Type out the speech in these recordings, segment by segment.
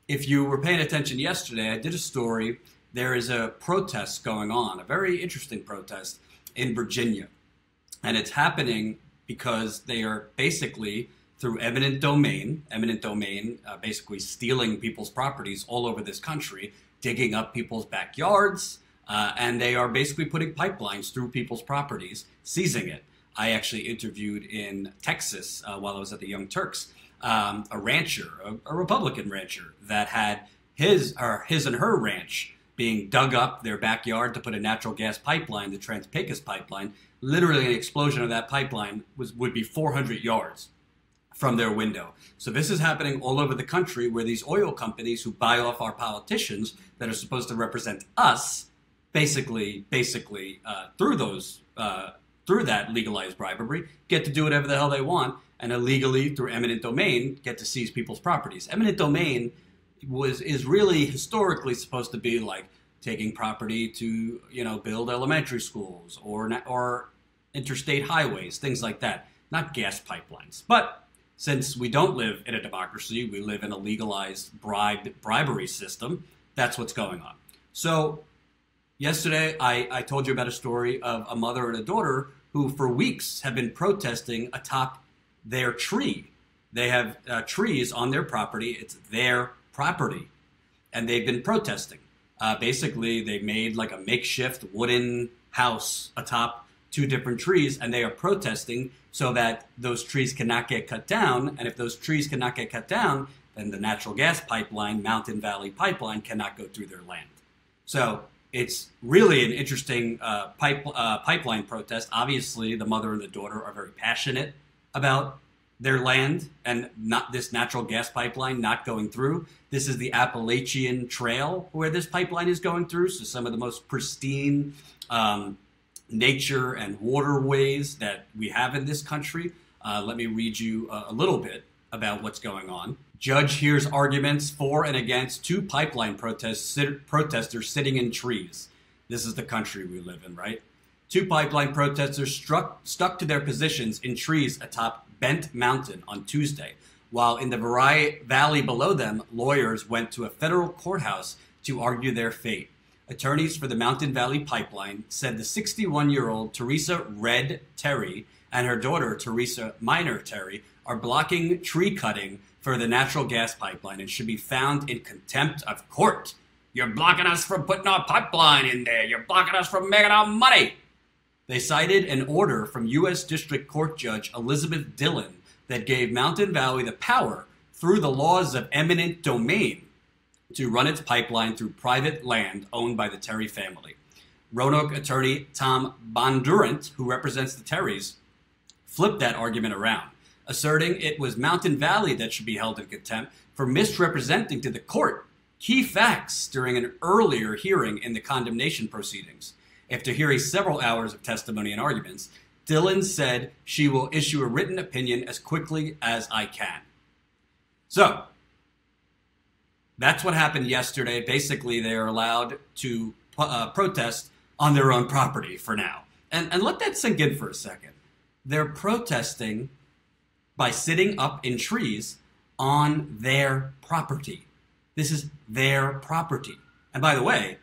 If you were paying attention yesterday, I did a story. There is a protest going on, a very interesting protest in Virginia. And it's happening because they are basically, through eminent domain, basically stealing people's properties all over this country, digging up people's backyards, and they are basically putting pipelines through people's properties, seizing it. I actually interviewed in Texas while I was at the Young Turks, a rancher, a Republican rancher, that had his and her ranch being dug up their backyard to put a natural gas pipeline, the Trans-Pecos pipeline. Literally, an explosion of that pipeline would be 400 yards from their window. So this is happening all over the country, where these oil companies who buy off our politicians that are supposed to represent us, basically through that legalized bribery, get to do whatever the hell they want, and illegally, through eminent domain, get to seize people's properties. Eminent domain is really historically supposed to be like taking property to, build elementary schools or interstate highways, things like that, not gas pipelines. But since we don't live in a democracy, we live in a legalized bribery system, that's what's going on. So yesterday, I told you about a story of a mother and a daughter who for weeks have been protesting atop their tree. They have trees on their property. It's their property. And they've been protesting. Basically, they made like a makeshift wooden house atop two different trees, and they are protesting so that those trees cannot get cut down. And if those trees cannot get cut down, then the natural gas pipeline, Mountain Valley Pipeline, cannot go through their land. So it's really an interesting pipeline protest. Obviously, the mother and the daughter are very passionate about their land and not this natural gas pipeline not going through. This is the Appalachian Trail where this pipeline is going through. So some of the most pristine nature and waterways that we have in this country. Let me read you a little bit about what's going on. Judge hears arguments for and against two pipeline protesters sitting in trees. This is the country we live in, right? Two pipeline protesters stuck to their positions in trees atop Bent Mountain on Tuesday, while in the valley below them, lawyers went to a federal courthouse to argue their fate. Attorneys for the Mountain Valley Pipeline said the 61-year-old Teresa Red Terry and her daughter Teresa Minor Terry are blocking tree cutting for the natural gas pipeline and should be found in contempt of court. You're blocking us from putting our pipeline in there. You're blocking us from making our money. They cited an order from U.S. District Court Judge Elizabeth Dillon that gave Mountain Valley the power, through the laws of eminent domain, to run its pipeline through private land owned by the Terry family. Roanoke attorney Tom Bondurant, who represents the Terrys, flipped that argument around, asserting it was Mountain Valley that should be held in contempt for misrepresenting to the court key facts during an earlier hearing in the condemnation proceedings. After hearing several hours of testimony and arguments, Dillon said she will issue a written opinion as quickly as I can. So, that's what happened yesterday. Basically, they are allowed to protest on their own property for now. And let that sink in for a second. They're protesting by sitting up in trees on their property. This is their property. And by the way,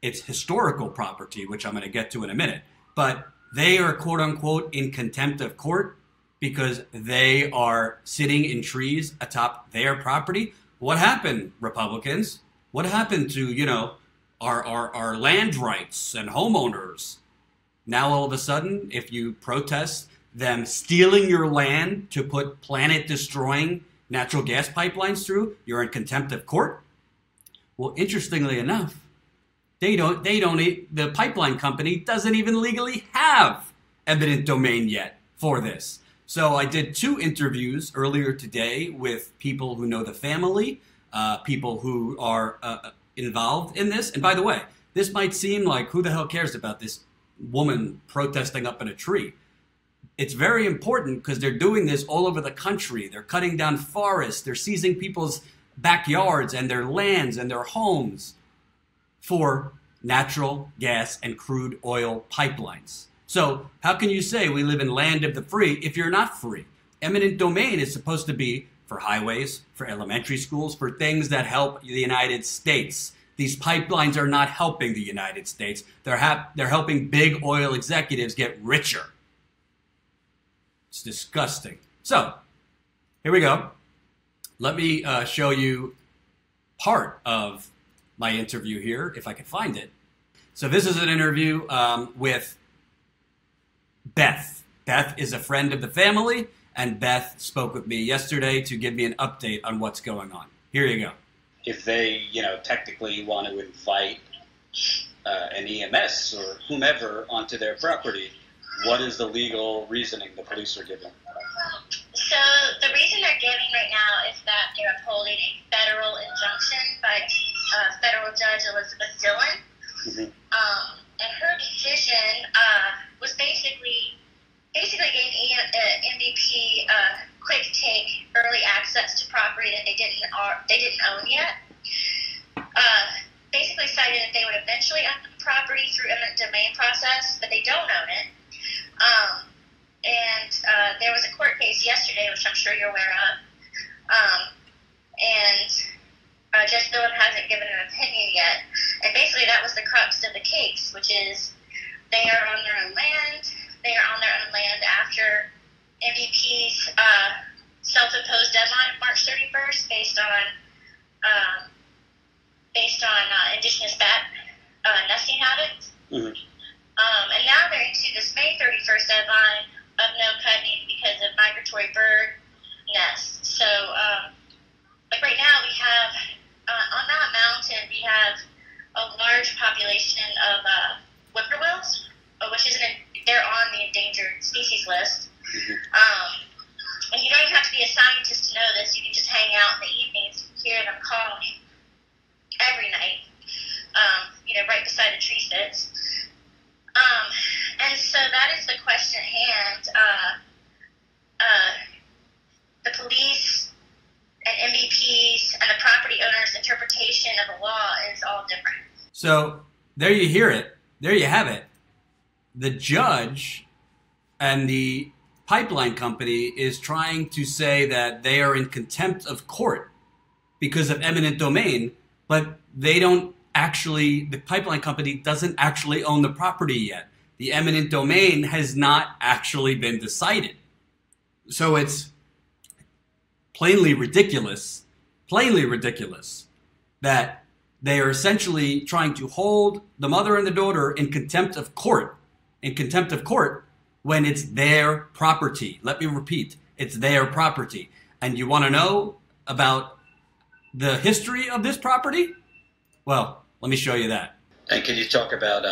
it's historical property, which I'm going to get to in a minute. But they are, quote unquote, in contempt of court because they are sitting in trees atop their property. What happened, Republicans? What happened to, our land rights and homeowners? Now, all of a sudden, if you protest them stealing your land to put planet-destroying natural gas pipelines through, you're in contempt of court? Well, interestingly enough, the pipeline company doesn't even legally have eminent domain yet for this. So I did 2 interviews earlier today with people who know the family, people who are involved in this. And by the way, this might seem like, who the hell cares about this woman protesting up in a tree? It's very important because they're doing this all over the country. They're cutting down forests. They're seizing people's backyards and their lands and their homes for natural gas and crude oil pipelines. So how can you say we live in land of the free if you're not free? Eminent domain is supposed to be for highways, for elementary schools, for things that help the United States. These pipelines are not helping the United States. They're helping big oil executives get richer. It's disgusting. So, here we go. Let me show you part of my interview here, if I can find it. So this is an interview with Beth. Beth is a friend of the family, and Beth spoke with me yesterday to give me an update on what's going on. Here you go. If they, technically want to invite an EMS or whomever onto their property, what is the legal reasoning the police are giving? So the reason they're giving right now is that they're upholding a federal injunction by federal judge Elizabeth Dillon. Mm-hmm. And her decision was basically gave MVP quick take early access to property that they didn't own yet. Basically cited that they would eventually own the property through eminent domain process, but they don't own it. And there was a court case yesterday, which I'm sure you're aware of. And Judge Dillon hasn't given an opinion yet. And basically that was the crux of the case, which is they are on their own land. They are on their own land after MVP's self-imposed deadline of March 31st based on indigenous bat nesting habits. Mm-hmm. And now they're into this May 31st deadline of no cutting because of migratory bird nests. So, like right now we have, on that mountain, we have a large population of whippoorwills, they're on the endangered species list. Mm-hmm. And you don't even have to be a scientist to know this. You can just hang out in the evenings and hear them calling every night, right beside the tree sits. And so that is the question at hand. The police and MVPs and the property owners' interpretation of the law is all different. So there you hear it. There you have it. The judge and the pipeline company is trying to say that they are in contempt of court because of eminent domain, but they don't actually, the pipeline company doesn't actually own the property yet. The eminent domain has not actually been decided. So it's plainly ridiculous that they are essentially trying to hold the mother and the daughter in contempt of court when it's their property. Let me repeat, it's their property. And you want to know about the history of this property? Well, let me show you that. And can you talk about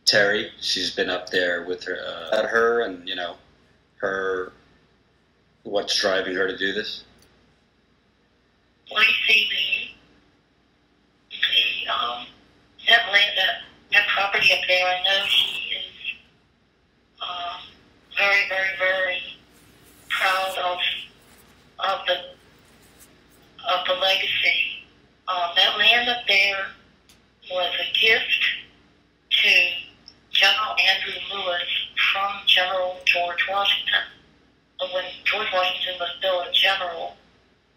Terry? She's been up there with her, about her and, her, what's driving her to do this? Well, you see that land, that property up there, I know she is very, very, very proud of the legacy. That land up there was a gift to General Andrew Lewis from General George Washington. When George Washington was still a general,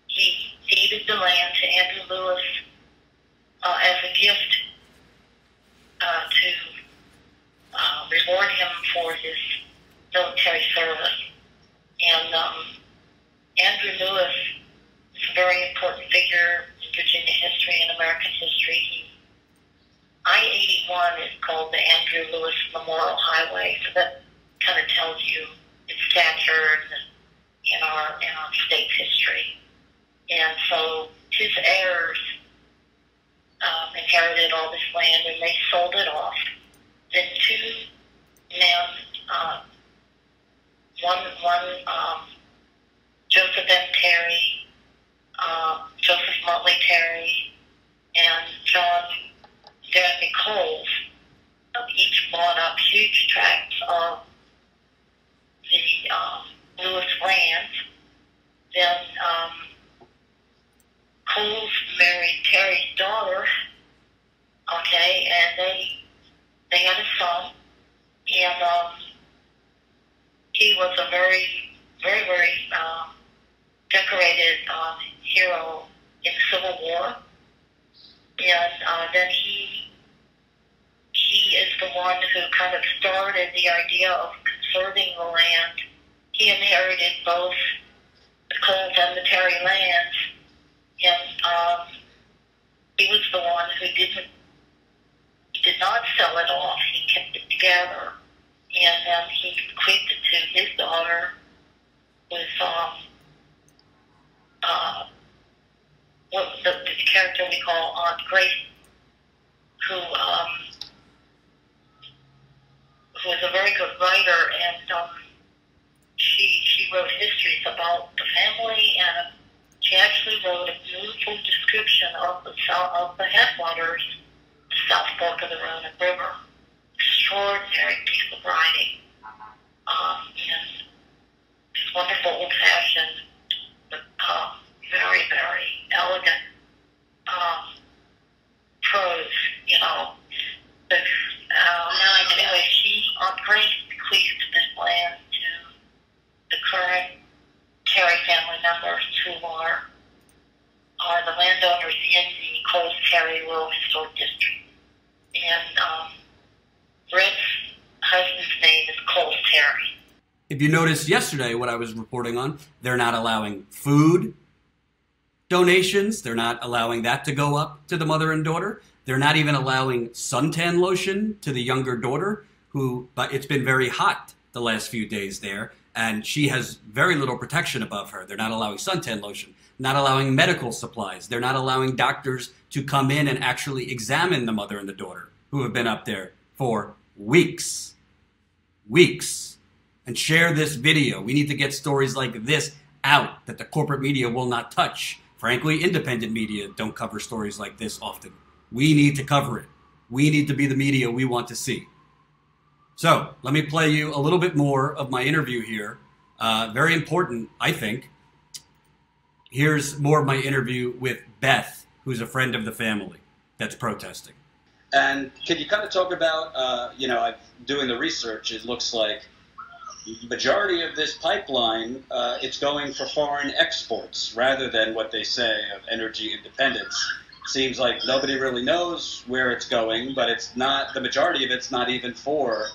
he deeded the land to Andrew Lewis as a gift to reward him for his military service. And Andrew Lewis is a very important figure in Virginia history and American history. I-81 is called the Andrew Lewis Memorial Highway, so that kind of tells you its stature in our state's history. And so his heirs inherited all this land, and they sold it off. Then two men, one Joseph M. Terry, Joseph Motley Terry, and John Jeremy Coles, each bought up huge tracts of the Lewis land. Then Coles married Terry's daughter, and they had a son, and he was a very, very, very decorated hero in the Civil War, and then he is the one who kind of started the idea of conserving the land. He inherited both the Coles and the Terry lands, and he was the one who did not sell it off. He kept it together, and then he bequeathed it to his daughter, with the character we call Aunt Grace, who is a very good writer, and she wrote histories about the family, and she actually wrote a beautiful description of the headwaters, the South Fork of the Roanoke River. Extraordinary piece of writing, and this wonderful old-fashioned, but very, very elegant prose, you know. But, anyway, Aunt Grace bequeathed this land to the current Terry family members, who are the landowners in the Coles Terry Rural Historic District. And Red's husband's name is Coles Terry. If you noticed yesterday what I was reporting on, they're not allowing food donations. They're not allowing that to go up to the mother and daughter. They're not even allowing suntan lotion to the younger daughter, but it's been very hot the last few days there, and she has very little protection above her. They're not allowing suntan lotion, not allowing medical supplies. They're not allowing doctors to come in and actually examine the mother and the daughter, who have been up there for weeks. And share this video. We need to get stories like this out that the corporate media will not touch. Frankly, independent media don't cover stories like this often. We need to cover it. We need to be the media we want to see. So let me play you a little bit more of my interview here. Very important, I think. Here's more of my interview with Beth, who's a friend of the family that's protesting. And can you kind of talk about, doing the research, it looks like the majority of this pipeline, it's going for foreign exports rather than what they say of energy independence. Seems like nobody really knows where it's going, but it's not, the majority of it's not even for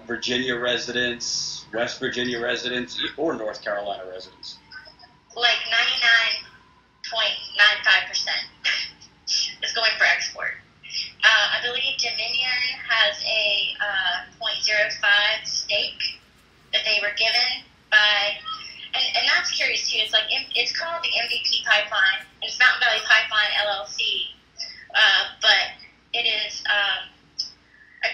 Virginia residents, West Virginia residents, or North Carolina residents. Like 99.95% is going for export. I believe Dominion has a 0.05 stake that they were given by, and that's curious too. It's like it's called the MVP pipeline. It's Mountain Valley Pipeline LLC, but it is a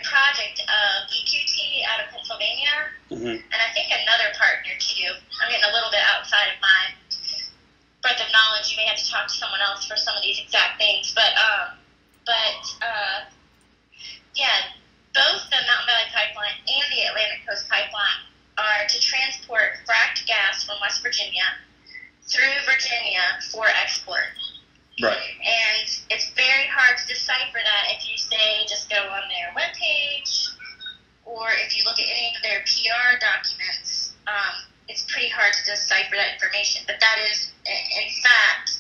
project of EQT out of Pennsylvania, and I think another partner too. I'm getting a little bit outside of my breadth of knowledge. You may have to talk to someone else for some of these exact things, but both the Mountain Valley Pipeline and the Atlantic Coast Pipeline are to transport fracked gas from West Virginia through Virginia for export. Right. And it's very hard to decipher that if you say just go on their webpage, or if you look at any of their PR documents, it's pretty hard to decipher that information. But that is, in fact,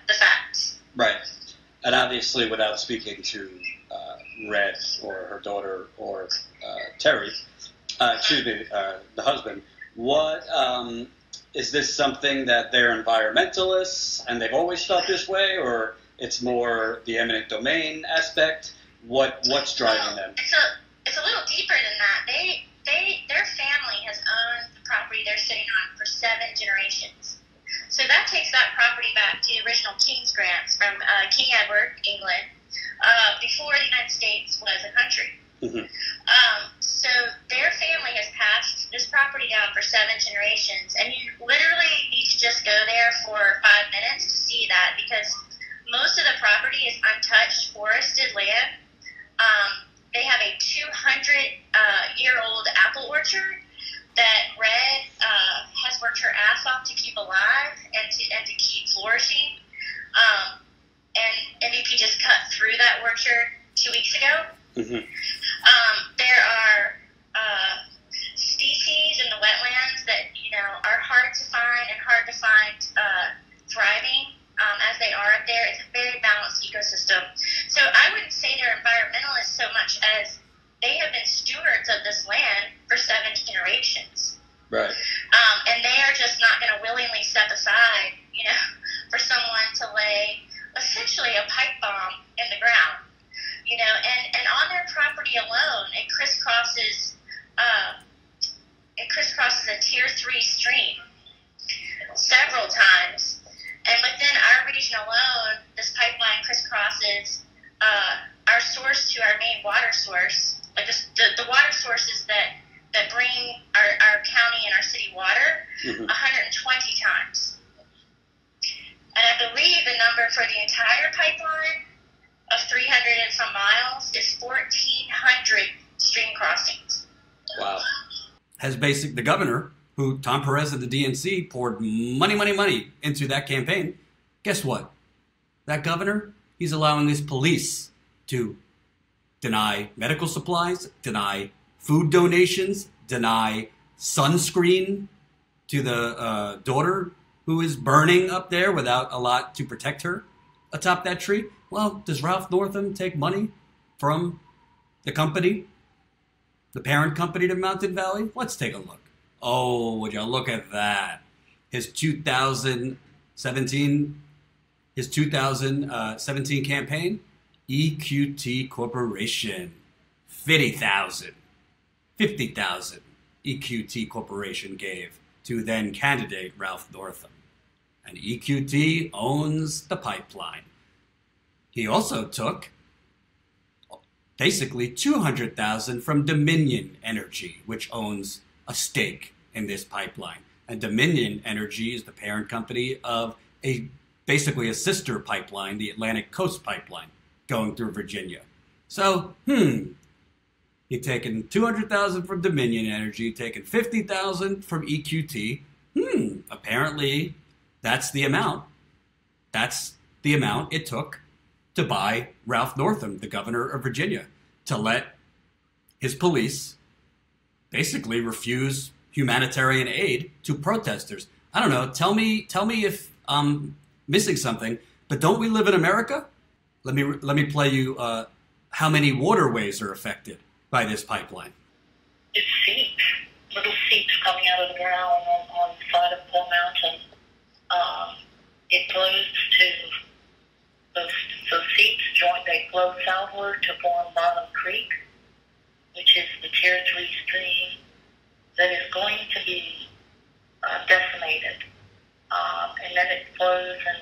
the facts. Right. And obviously, without speaking to Red or her daughter or Terry, the husband, what is this something that they're environmentalists and they've always felt this way, or it's more the eminent domain aspect? What's driving them? It's a little deeper than that. Their family has owned the property they're sitting on for 7 generations. So that takes that property back to the original King's grants from King Edward, England, before the United States was a country. So their family has passed this property down for 7 generations, and you literally need to just go there for 5 minutes to see that, because most of the property is untouched, forested land. They have a 200-year-old apple orchard that Red has worked her ass off to keep alive and to keep flourishing. And MVP just cut through that orchard 2 weeks ago. There are species in the wetlands that are hard to find and up there. It's a very balanced ecosystem. So I wouldn't say they're environmentalists so much as they have been stewards of this land for 7 generations. Right. And they are just not going to willingly step aside, for someone to lay essentially a pipe bomb in the ground. And on their property alone, it crisscrosses a Tier 3 stream several times. And within our region alone, this pipeline crisscrosses our source to our main water source, like the water sources that bring our county and our city water 120 times. And I believe the number for the entire pipeline of 300 and some miles is 1,400 stream crossings. Wow. The governor, who Tom Perez of the DNC poured money into that campaign, guess what? That governor, he's allowing his police to deny medical supplies, deny food donations, deny sunscreen to the daughter who is burning up there without a lot to protect her atop that tree. Well, does Ralph Northam take money from the company, the parent company to Mountain Valley? Let's take a look. Oh, would you look at that? His 2017 campaign, EQT Corporation, 50,000 EQT Corporation gave to then candidate Ralph Northam. And EQT owns the pipeline. He also took basically 200,000 from Dominion Energy, which owns a stake in this pipeline. And Dominion Energy is the parent company of basically a sister pipeline, the Atlantic Coast Pipeline, going through Virginia. So, you've taken 200,000 from Dominion Energy, taken 50,000 from EQT. Apparently that's the amount. That's the amount it took to buy Ralph Northam, the governor of Virginia, to let his police basically refuse humanitarian aid to protesters. I don't know. Tell me if I'm missing something, but don't we live in America? Let me play you how many waterways are affected by this pipeline. It's seeps, little seeps coming out of the ground on the side of Bull Mountain. It flows to those seeps they flow southward to form Bottom Creek, which is the Tier 3 stream that is going to be decimated. And then it flows, and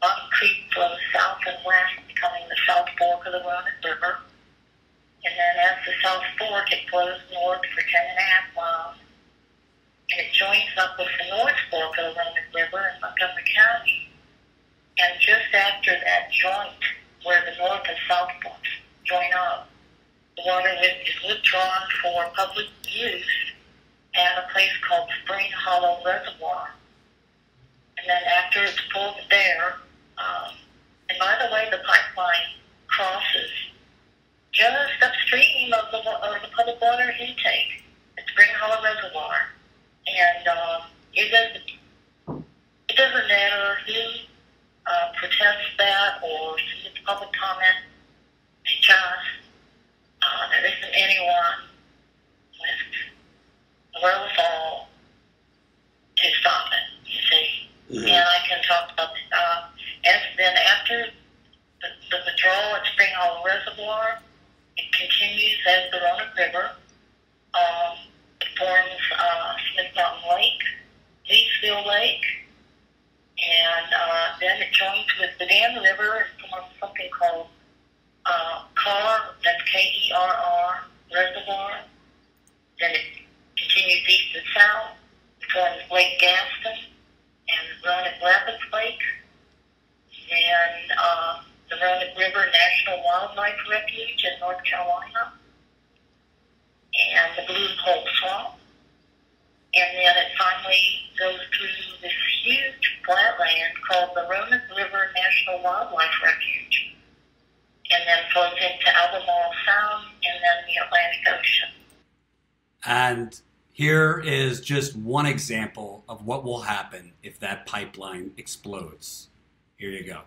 Bottom Creek flows south and west, becoming the South Fork of the Roanoke River. And then as the South Fork, it flows north for 10.5 miles. And it joins up with the North Fork of the Roanoke River in Montgomery County. And just after that joint, where the North and South Forks join up, the water is withdrawn for public use at a place called Spring Hollow Reservoir. And then after it's pulled there, and by the way, the pipeline crosses just upstream of the public water intake at Spring Hollow Reservoir. And it doesn't matter who protests that or submits public comment. There isn't anyone with the wherewithal to stop it, you see. Mm-hmm. And I can talk about then after the withdrawal at Spring Hollow Reservoir, it continues as the Roanoke River. It forms Smith Mountain Lake, Leesville Lake, and then it joins with the Dan River and forms something called Carr, that's Kerr Reservoir. Then it continues east and south. It forms Lake Gaston and Roanoke Rapids Lake. Then the Roanoke River National Wildlife Refuge in North Carolina. And the Blue Hole Swamp. And then it finally goes through this huge flatland called the Roanoke River National Wildlife Refuge, and then flows into Albemarle Sound and then the Atlantic Ocean. And here is just one example of what will happen if that pipeline explodes. Here you go.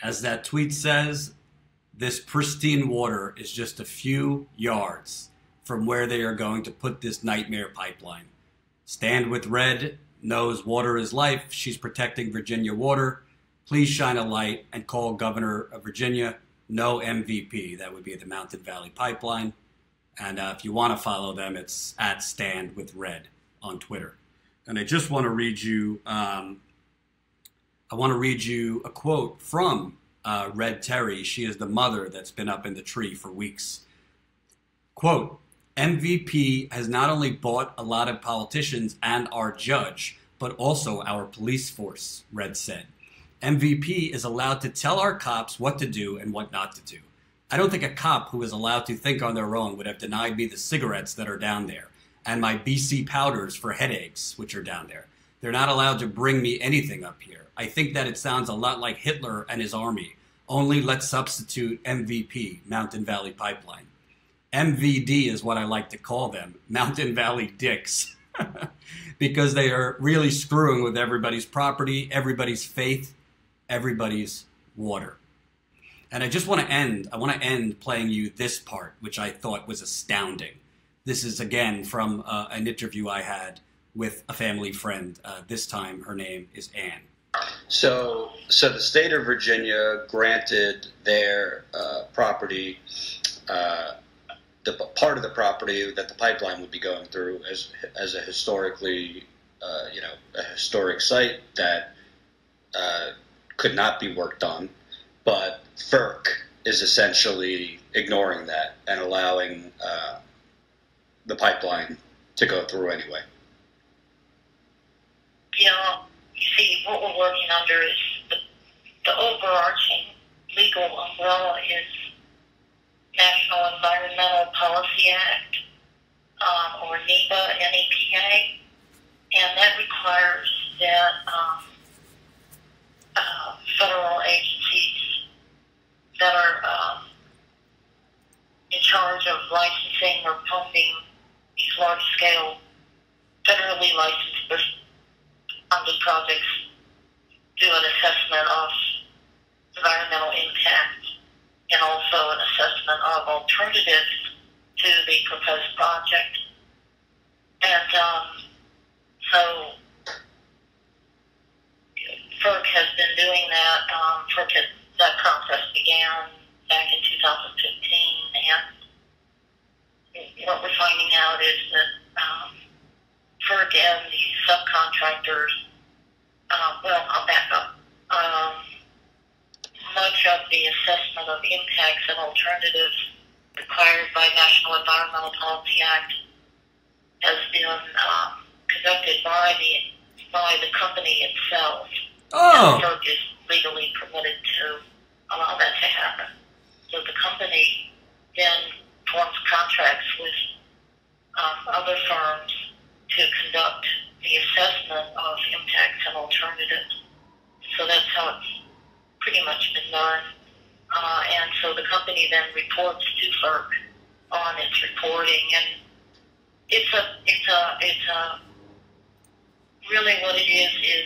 As that tweet says, this pristine water is just a few yards from where they are going to put this nightmare pipeline. Stand with Red knows water is life. She's protecting Virginia water. Please shine a light and call Governor of Virginia. No MVP. That would be the Mountain Valley Pipeline. And if you want to follow them, it's at Stand with Red on Twitter. And I just want to read you. I want to read you a quote from Red Terry. She is the mother that's been up in the tree for weeks. Quote, MVP has not only bought a lot of politicians and our judge, but also our police force, Red said. MVP is allowed to tell our cops what to do and what not to do. I don't think a cop who is allowed to think on their own would have denied me the cigarettes that are down there and my BC powders for headaches, which are down there. They're not allowed to bring me anything up here. I think that it sounds a lot like Hitler and his army. Only let's substitute MVP, Mountain Valley Pipeline. MVD is what I like to call them, Mountain Valley Dicks, because they are really screwing with everybody's property, everybody's faith, everybody's water. And I just want to end playing you this part, which I thought was astounding. This is, again, from an interview I had with a family friend. This time, her name is Anne. So the state of Virginia granted their property, the part of the property that the pipeline would be going through as a historically, a historic site that could not be worked on. But FERC is essentially ignoring that and allowing the pipeline to go through anyway. Yeah, you see, what we're working under is the overarching legal umbrella is National Environmental Policy Act, or NEPA, N-E-P-A, and that requires that federal agencies that are in charge of licensing or funding these large-scale federally licensed funded projects do an assessment of environmental impact and also an assessment of alternatives to the proposed project. And so FERC has been doing that. That process began back in 2015, and what we're finding out is that FERC and the subcontractors, I'll back up. Much of the assessment of impacts and alternatives required by National Environmental Policy Act has been conducted by the company itself. Oh. And FERC is legally permitted to allow that to happen. So the company then forms contracts with other firms to conduct the assessment of impacts and alternatives. So that's how it's pretty much been done. And so the company then reports to FERC on its reporting, and it's really what it is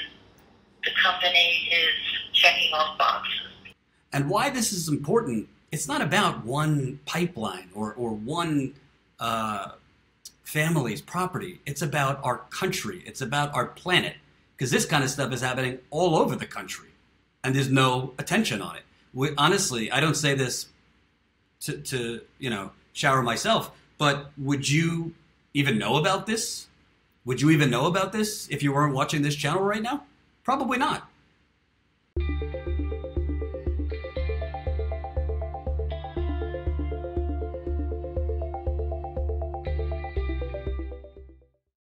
the company is checking off boxes. And why this is important, it's not about one pipeline or one family's property. It's about our country. It's about our planet. Because this kind of stuff is happening all over the country. And there's no attention on it. Honestly, I don't say this to shower myself, but would you even know about this? Would you even know about this if you weren't watching this channel right now? Probably not.